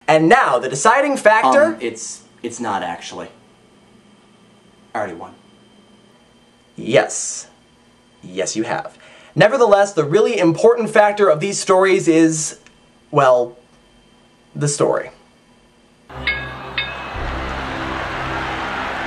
And now, the deciding factor... It's not actually. I already won. Yes. Yes, you have. Nevertheless, the really important factor of these stories is, well, the story.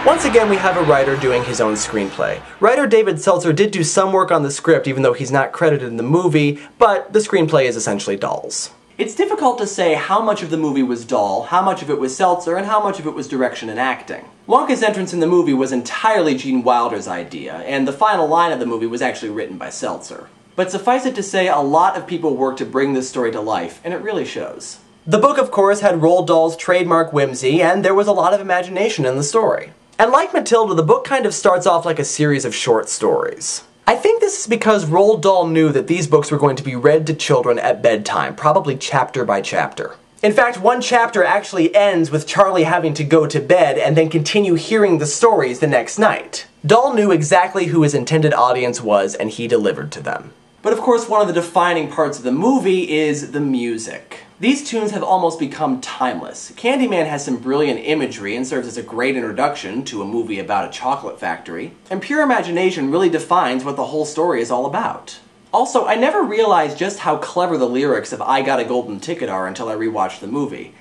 Once again, we have a writer doing his own screenplay. Writer David Seltzer did do some work on the script, even though he's not credited in the movie, but the screenplay is essentially Dahl's. It's difficult to say how much of the movie was Dahl, how much of it was Seltzer, and how much of it was direction and acting. Wonka's entrance in the movie was entirely Gene Wilder's idea, and the final line of the movie was actually written by Seltzer. But suffice it to say, a lot of people worked to bring this story to life, and it really shows. The book, of course, had Roald Dahl's trademark whimsy, and there was a lot of imagination in the story. And like Matilda, the book kind of starts off like a series of short stories. I think this is because Roald Dahl knew that these books were going to be read to children at bedtime, probably chapter by chapter. In fact, one chapter actually ends with Charlie having to go to bed and then continue hearing the stories the next night. Dahl knew exactly who his intended audience was, and he delivered to them. But of course, one of the defining parts of the movie is the music. These tunes have almost become timeless. Candyman has some brilliant imagery and serves as a great introduction to a movie about a chocolate factory, and pure imagination really defines what the whole story is all about. Also, I never realized just how clever the lyrics of I Got a Golden Ticket are until I rewatched the movie.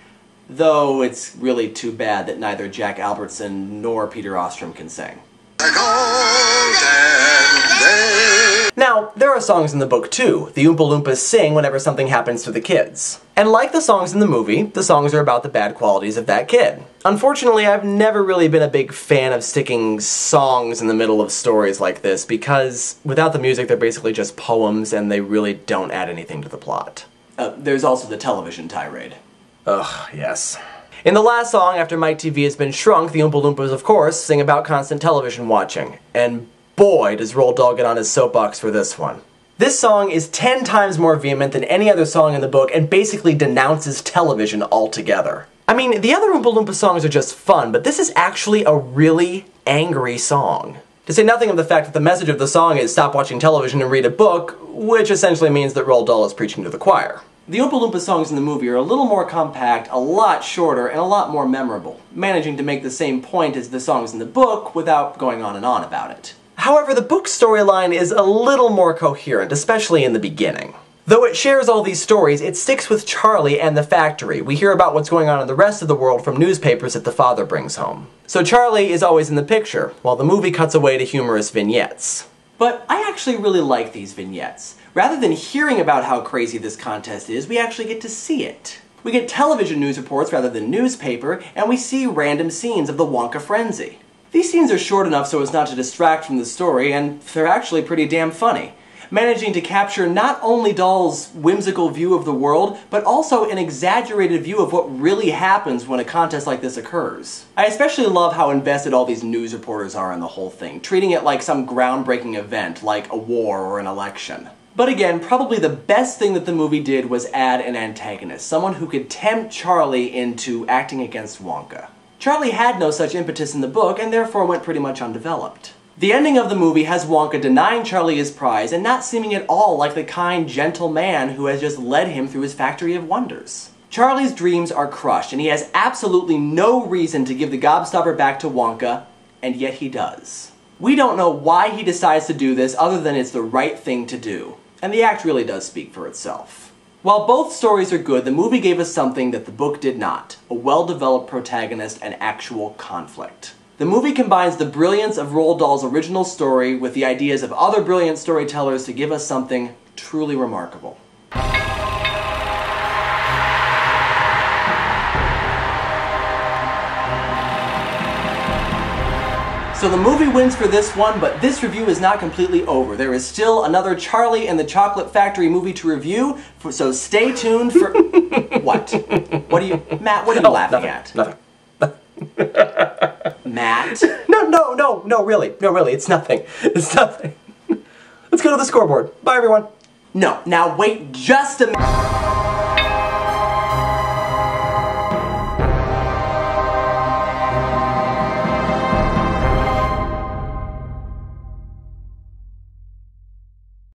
Though it's really too bad that neither Jack Albertson nor Peter Ostrom can sing. Now, there are songs in the book too. The Oompa Loompas sing whenever something happens to the kids. And like the songs in the movie, the songs are about the bad qualities of that kid. Unfortunately, I've never really been a big fan of sticking songs in the middle of stories like this because without the music they're basically just poems and they really don't add anything to the plot. There's also the television tirade. Ugh, yes. In the last song, after Mike TV has been shrunk, the Oompa Loompas, of course, sing about constant television watching. And boy, does Roald Dahl get on his soapbox for this one. This song is 10 times more vehement than any other song in the book and basically denounces television altogether. I mean, the other Oompa Loompa songs are just fun, but this is actually a really angry song. To say nothing of the fact that the message of the song is stop watching television and read a book, which essentially means that Roald Dahl is preaching to the choir. The Oompa Loompa songs in the movie are a little more compact, a lot shorter, and a lot more memorable, managing to make the same point as the songs in the book without going on and on about it. However, the book's storyline is a little more coherent, especially in the beginning. Though it shares all these stories, it sticks with Charlie and the factory. We hear about what's going on in the rest of the world from newspapers that the father brings home. So Charlie is always in the picture, while the movie cuts away to humorous vignettes. But I actually really like these vignettes. Rather than hearing about how crazy this contest is, we actually get to see it. We get television news reports rather than newspaper, and we see random scenes of the Wonka frenzy. These scenes are short enough so as not to distract from the story, and they're actually pretty damn funny, managing to capture not only Dahl's whimsical view of the world, but also an exaggerated view of what really happens when a contest like this occurs. I especially love how invested all these news reporters are in the whole thing, treating it like some groundbreaking event, like a war or an election. But again, probably the best thing that the movie did was add an antagonist, someone who could tempt Charlie into acting against Wonka. Charlie had no such impetus in the book, and therefore went pretty much undeveloped. The ending of the movie has Wonka denying Charlie his prize and not seeming at all like the kind, gentle man who has just led him through his factory of wonders. Charlie's dreams are crushed, and he has absolutely no reason to give the gobstopper back to Wonka, and yet he does. We don't know why he decides to do this other than it's the right thing to do, and the act really does speak for itself. While both stories are good, the movie gave us something that the book did not, a well-developed protagonist and actual conflict. The movie combines the brilliance of Roald Dahl's original story with the ideas of other brilliant storytellers to give us something truly remarkable. So the movie wins for this one, but this review is not completely over. There is still another Charlie and the Chocolate Factory movie to review, so stay tuned for... What? Matt, what are you laughing at? Nothing. Matt? No, really, it's nothing. It's nothing. Let's go to the scoreboard. Bye, everyone. No, now wait just a minute.